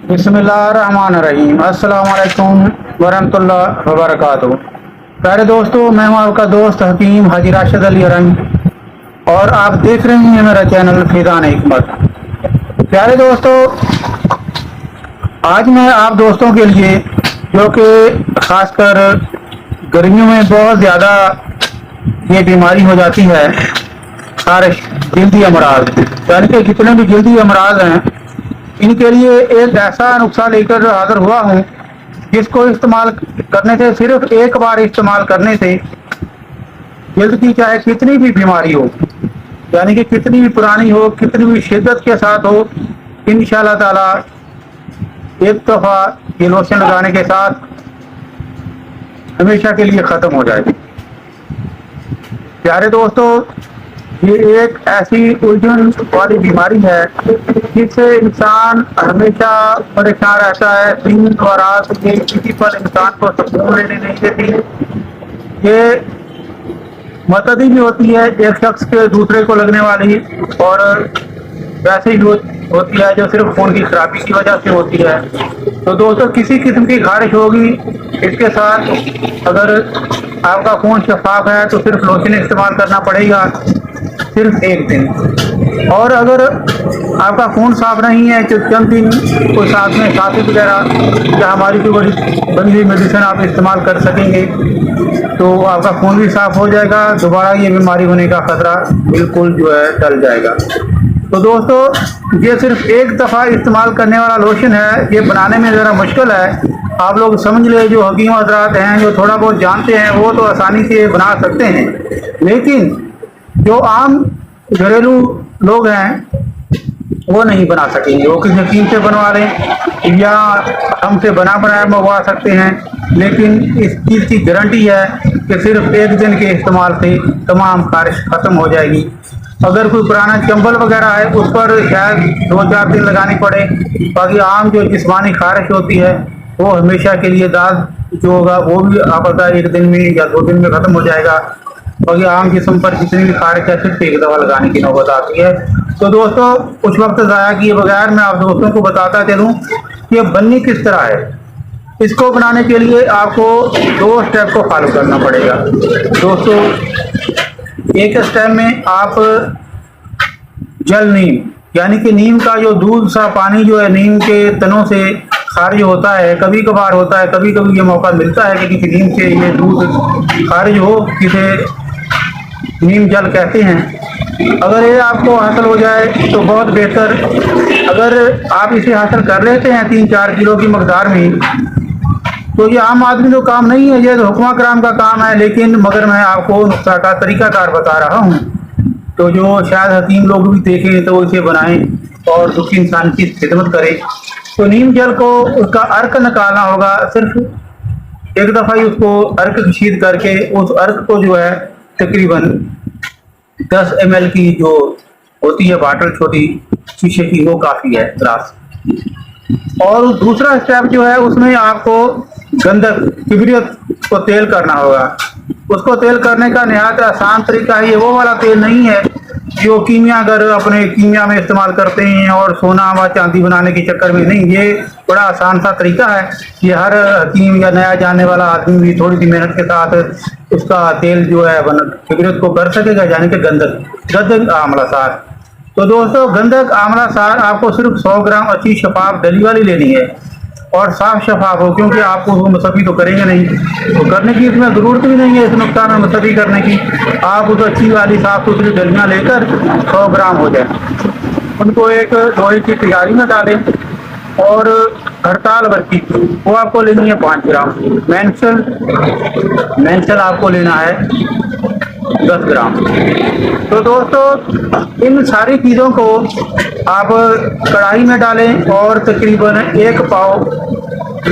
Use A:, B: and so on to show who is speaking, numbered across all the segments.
A: बिस्मिल्लाहिर्रहमानिर्रहीम। अस्सलाम वालेकुम वरहमतुल्लाहि वबरकातुहू। प्यारे दोस्तों, मैं हूं आपका दोस्त हकीम हाजी राशिद अली हरम और आप देख रहे हैं मेरा चैनल फैज़ान हिकमत। प्यारे दोस्तों, आज मैं आप दोस्तों के लिए, जो कि खासकर गर्मियों में बहुत ज़्यादा ये बीमारी हो जाती है, खारिश, जल्दी अमराज, यानी कि जितने भी जल्दी अमराज हैं, इनके लिए एक ऐसा नुस्खा लेकर हाजिर हुआ हूँ जिसको इस्तेमाल करने से, सिर्फ एक बार इस्तेमाल करने से जल्द की चाहे कितनी भी बीमारी हो, यानी कि कितनी भी पुरानी हो, कितनी भी शिद्दत के साथ हो, इंशाअल्लाह ताला एक दफ़ा ये लोशन लगाने के साथ हमेशा के लिए ख़त्म हो जाएगी। प्यारे दोस्तों, ये एक ऐसी उलझन वाली बीमारी है जिससे इंसान हमेशा परेशान रहता है। दिन और रात ये किसी पर इंसान को सुकून लेने नहीं देती। ये मतदी भी होती है एक शख्स के दूसरे को लगने वाली, और वैसे ही होती है जो सिर्फ खून की खराबी की वजह से होती है। तो दोस्तों, किसी किस्म की खारिश होगी, इसके साथ अगर आपका खून शफाफ है तो सिर्फ लोशन इस्तेमाल करना पड़ेगा, सिर्फ एक दिन। और अगर आपका खून साफ नहीं है तो चंद दिन कोई साथ में साथी वगैरह या हमारी कोई बड़ी बनी हुई मेडिसिन आप इस्तेमाल कर सकेंगे, तो आपका खून भी साफ हो जाएगा, दोबारा ये बीमारी होने का खतरा बिल्कुल जो है टल जाएगा। तो दोस्तों, ये सिर्फ एक दफ़ा इस्तेमाल करने वाला लोशन है। ये बनाने में ज़रा मुश्किल है, आप लोग समझ ले। जो हकीम हजरात हैं, जो थोड़ा बहुत जानते हैं, वो तो आसानी से बना सकते हैं, लेकिन जो आम घरेलू लोग हैं वो नहीं बना सकेंगे। वो किसी हकीम से बनवा लें या हमसे बना बनाया मंगवा सकते हैं, लेकिन इस चीज़ की गारंटी है कि सिर्फ एक दिन के इस्तेमाल से तमाम खारिश ख़त्म हो जाएगी। अगर कोई पुराना चंबल वगैरह है उस पर शायद 2-4 दिन लगानी पड़े, बाकी आम जो जिस्मानी खारिश होती है वो हमेशा के लिए, दाग जो होगा वो भी आपका 1 दिन में या 2 दिन में ख़त्म हो जाएगा। बाकी आम जिस्म पर जितनी भी खारिश है सिर्फ एक दफ़ा लगाने की नौबत आती है। तो दोस्तों, कुछ वक्त ज़ाया किए बगैर मैं आप दोस्तों को बताता चलूँ कि बननी किस तरह है। इसको बनाने के लिए आपको 2 स्टेप को फॉलो करना पड़ेगा। दोस्तों, एक स्टेप में आप जल नीम, यानी कि नीम का जो दूध सा पानी जो है नीम के तनों से खारिज होता है, कभी कभार होता है, कभी कभी ये मौका मिलता है कि किसी नीम से ये दूध खारिज हो, जिसे नीम जल कहते हैं। अगर ये आपको हासिल हो जाए तो बहुत बेहतर। अगर आप इसे हासिल कर लेते हैं 3-4 किलो की मकदार में, तो ये आम आदमी तो काम नहीं है, ये तो हुक्मा कराम का काम है। लेकिन मगर मैं आपको नुस्खा का तरीकाकार बता रहा हूँ, तो जो शायद हकीम लोग भी देखें तो इसे बनाएं और दुखी इंसान की खिदमत करें। तो नीम जल को उसका अर्क निकालना होगा। सिर्फ एक दफ़ा ही उसको अर्क कशीद करके उस अर्क को जो है तकरीबन 10 ml की जो होती है बाटल छोटी शीशे की, वो काफ़ी है ग्लास। और दूसरा स्टेप जो है उसमें आपको गंधक किबरियत को तेल करना होगा। उसको तेल करने का निहायत आसान तरीका है। ये वो वाला तेल नहीं है जो कीमियागर अपने कीमिया में इस्तेमाल करते हैं और सोना व चांदी बनाने के चक्कर में नहीं। ये बड़ा आसान सा तरीका है। ये हर हकीम या नया जानने वाला आदमी भी थोड़ी सी मेहनत के साथ उसका तेल जो है किबरियत को कर सकेगा, यानी कि गंधक आंवला सार। तो दोस्तों, गंधक आंवला सार आपको सिर्फ 100 ग्राम अच्छी शफाफ डली वाली लेनी है, और साफ शफाफ हो, क्योंकि आपको वो मसफी तो करेंगे नहीं, तो करने की इसमें ज़रूरत भी नहीं है इस नुकसान में मसफी करने की। आप उस अच्छी वाली साफ सुथरी डलियाँ लेकर 100 ग्राम हो जाए, उनको एक लोहे की तैयारी में डालें, और हड़ताल भर की वो आपको लेनी है 5 ग्राम। मेंसल आपको लेना है 10 ग्राम। तो दोस्तों, इन सारी चीज़ों को आप कढ़ाई में डालें और तकरीबन 1 पाव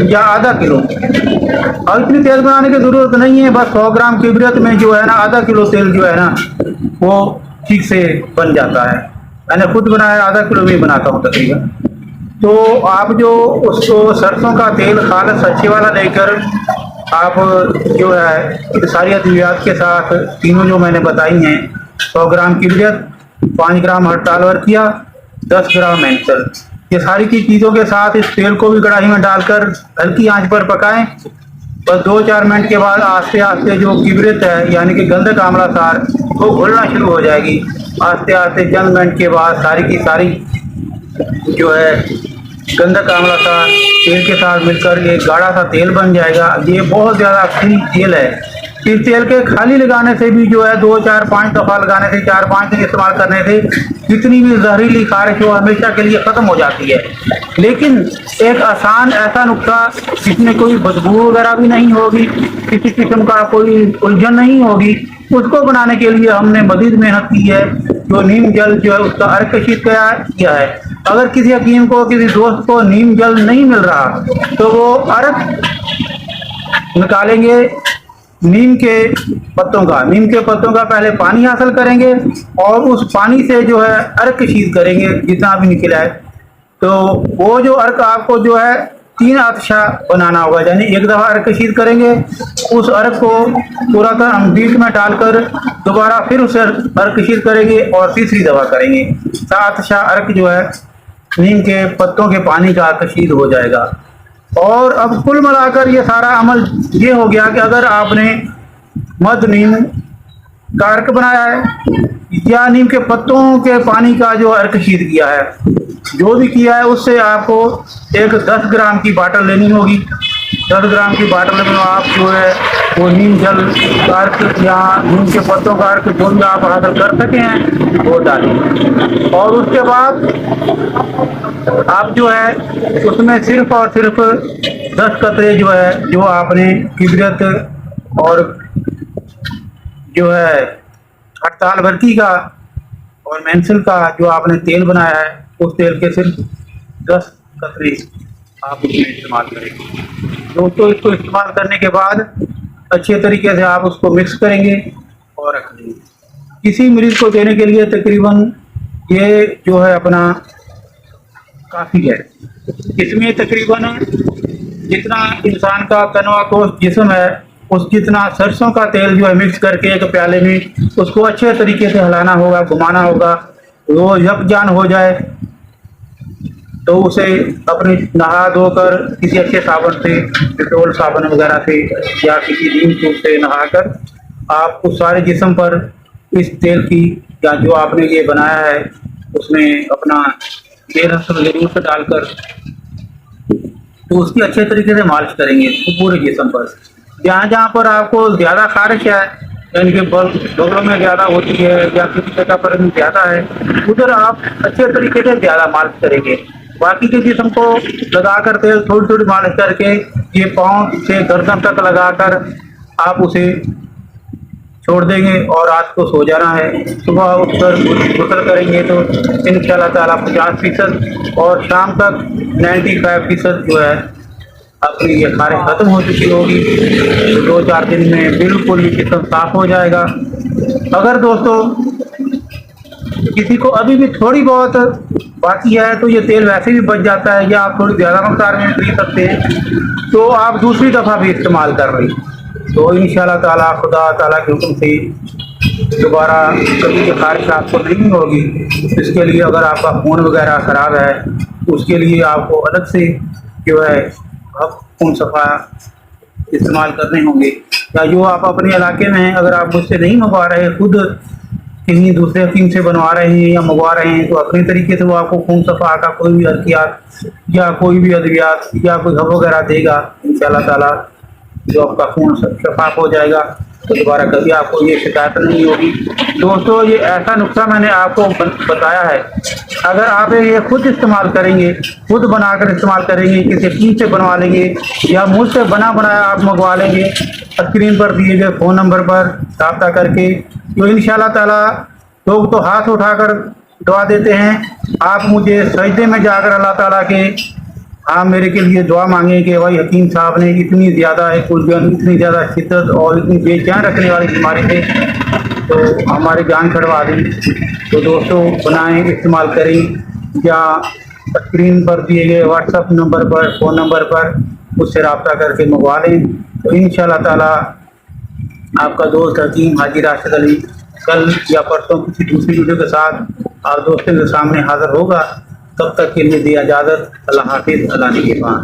A: या आधा किलो, और इतनी तेल बनाने की ज़रूरत नहीं है, बस 100 ग्राम किबरियत में जो है ना आधा किलो तेल जो है ना वो ठीक से बन जाता है। मैंने खुद बनाया, आधा किलो में बनाता हूँ तकरीबन। तो आप जो उसको सरसों का तेल खालिस अच्छे वाला लेकर आप जो है सारी अद्वियात के साथ तीनों जो मैंने बताई हैं, 100 ग्राम किबरियत, 5 ग्राम हड़ताल वर्किया, 10 ग्राम मेंसल, ये सारी की चीज़ों के साथ इस तेल को भी कढ़ाई में डालकर हल्की आंच पर पकाएं। बस 2-4 मिनट के बाद आस्ते आस्ते जो किबरित है यानी कि गंधक आंवला सार वो घुलना शुरू हो जाएगी। आस्ते आस्ते चंद मिनट के बाद सारी की सारी जो है गंधक आंवला सार तेल के साथ मिलकर एक गाढ़ा सा तेल बन जाएगा। ये बहुत ज़्यादा फ्री तेल है। इस तेल के खाली लगाने से भी जो है 2-4-5 दफ़ा लगाने से 4-5 दिन इस्तेमाल करने से जितनी भी जहरीली खारिश वो हमेशा के लिए ख़त्म हो जाती है। लेकिन एक आसान ऐसा नुस्खा जिसमें कोई बदबू वगैरह भी नहीं होगी, किसी किस्म का कोई उलझन नहीं होगी, उसको बनाने के लिए हमने मज़ीद मेहनत की है। जो नीम जल जो है उसका अर्क कशीद किया है। अगर किसी हकीम को, किसी दोस्त को नीम जल नहीं मिल रहा तो वो अर्क निकालेंगे नीम के पत्तों का पहले पानी हासिल करेंगे और उस पानी से जो है अर्क कशीद करेंगे जितना भी निकला है। तो वो जो अर्क आपको जो है 3 आतशा बनाना होगा, यानी एक दफ़ा अर्क कशीद करेंगे, उस अर्क को पूरा तरह बीच में डालकर दोबारा फिर उसे अर्क कशीद करेंगे और तीसरी दफ़ा करेंगे। 7 आतशा अर्क जो है नीम के पत्तों के पानी का कशीद हो जाएगा। और अब कुल मिलाकर ये सारा अमल ये हो गया कि अगर आपने मध नीम का अर्क बनाया है या नीम के पत्तों के पानी का जो अर्क कशीद किया है, जो भी किया है उससे आपको एक 10 ग्राम की बाटल लेनी होगी। 10 ग्राम की बाटल में आप जो है वो नीम जल का अर्क या नीम के पत्तों का अर्क जो भी आप हासिल कर सके हैं वो डालें। और उसके बाद आप जो है उसमें सिर्फ और सिर्फ 10 कतरे जो है जो आपने किबरियत और जो है हड़ताल भरती का और मेंसल का जो आपने तेल बनाया है उस तेल के सिर्फ 10 कतरे आप उसमें इस्तेमाल करेंगे। दोस्तों इसको इस्तेमाल करने के बाद अच्छे तरीके से आप उसको मिक्स करेंगे और रख देंगे। किसी मरीज को देने के लिए तकरीबन ये जो है अपना काफ़ी है। इसमें तकरीबन जितना इंसान का तनवा कोष जिस्म है उस जितना सरसों का तेल जो है मिक्स करके एक प्याले में उसको अच्छे तरीके से हिलाना होगा, घुमाना होगा, वो यकजान हो जाए तो उसे अपने नहा धोकर किसी अच्छे साबुन से, डिटोल साबुन वगैरह से या किसी नीम सूप से नहाकर आप उस सारे जिस्म पर इस तेल की या जो आपने ये बनाया है उसमें अपना तेल ज़रूर से डालकर तो उसकी अच्छे तरीके से मालिश करेंगे तो पूरे जिस्म पर। जहाँ जहाँ पर आपको ज़्यादा खारिश है यानी कि बगलों में ज़्यादा होती है या किसी जगह पर ज़्यादा है उधर आप अच्छे तरीके से ज़्यादा मालिश करेंगे। बाकी के जिस्म को लगाकर तेल थोड़ी थोड़ी मालिश करके ये पाँव से गर्दन तक लगाकर आप उसे छोड़ देंगे और रात को सो जाना है। सुबह उठकर गुस्ल करेंगे तो इंशाल्लाह ताला 50% और शाम तक 95% जो है अपनी ये खारिश ख़त्म हो चुकी होगी। तो 2-4 दिन में बिल्कुल ही जिस्म साफ हो जाएगा। अगर दोस्तों किसी को अभी भी थोड़ी बहुत बाकी है तो ये तेल वैसे भी बच जाता है या आप थोड़ी ज़्यादा मकदार में खरीद सकते हैं तो आप दूसरी दफ़ा भी इस्तेमाल कर रही तो इंशाल्लाह ताला खुदा ताला के हुक्म से दोबारा कभी की खारिश आपको नहीं होगी। इसके लिए अगर आपका खून वगैरह ख़राब है उसके लिए आपको अलग से जो है अब खून सफ़ा इस्तेमाल करने होंगे या जो आप अपने इलाके में हैं अगर आप मुझसे नहीं मंगवा रहे खुद किसी दूसरे हकीम से बनवा रहे हैं या मंगवा रहे हैं तो अपने तरीके से वो आपको खून सफ़ा का कोई भी अदवियात या कोई भी अद्वियात या कोई घब वगैरह देगा इंशाल्लाह ताला जो आपका खून शफाफ हो जाएगा तो दोबारा कभी आपको ये शिकायत नहीं होगी। दोस्तों ये ऐसा नुस्खा मैंने आपको बताया है, अगर आप ये खुद इस्तेमाल करेंगे, खुद बनाकर इस्तेमाल करेंगे, किसी हकीम से बनवा लेंगे या मुझसे बना बनाया आप मंगवा लेंगे स्क्रीन पर दिए गए फ़ोन नंबर पर रब्ता करके तो इंशाल्लाह ताला लोग तो हाथ उठाकर दुआ देते हैं। आप मुझे सजदे में जाकर अल्लाह ताला के आप मेरे के लिए दुआ मांगें कि भाई हकीम साहब ने इतनी ज़्यादा एक उलझन, इतनी ज़्यादा शिद्दत और इतनी बेचैन रखने वाली बीमारी से तो हमारी जान छड़वा दी। तो दोस्तों बनाएं, इस्तेमाल करें या स्क्रीन पर दिए गए व्हाट्सएप नंबर पर, फ़ोन नंबर पर उससे रब्ता करके मंगवा लें। तो इंशाल्लाह ताला आपका दोस्त हकीम हाजी राशिद अली कल या परसों किसी दूसरी वीडियो के साथ आप दोस्तों के सामने हाज़िर होगा। तब तक के लिए दी इजाज़त। अल्लाह हाफिज़, अल्लाह निगहबान।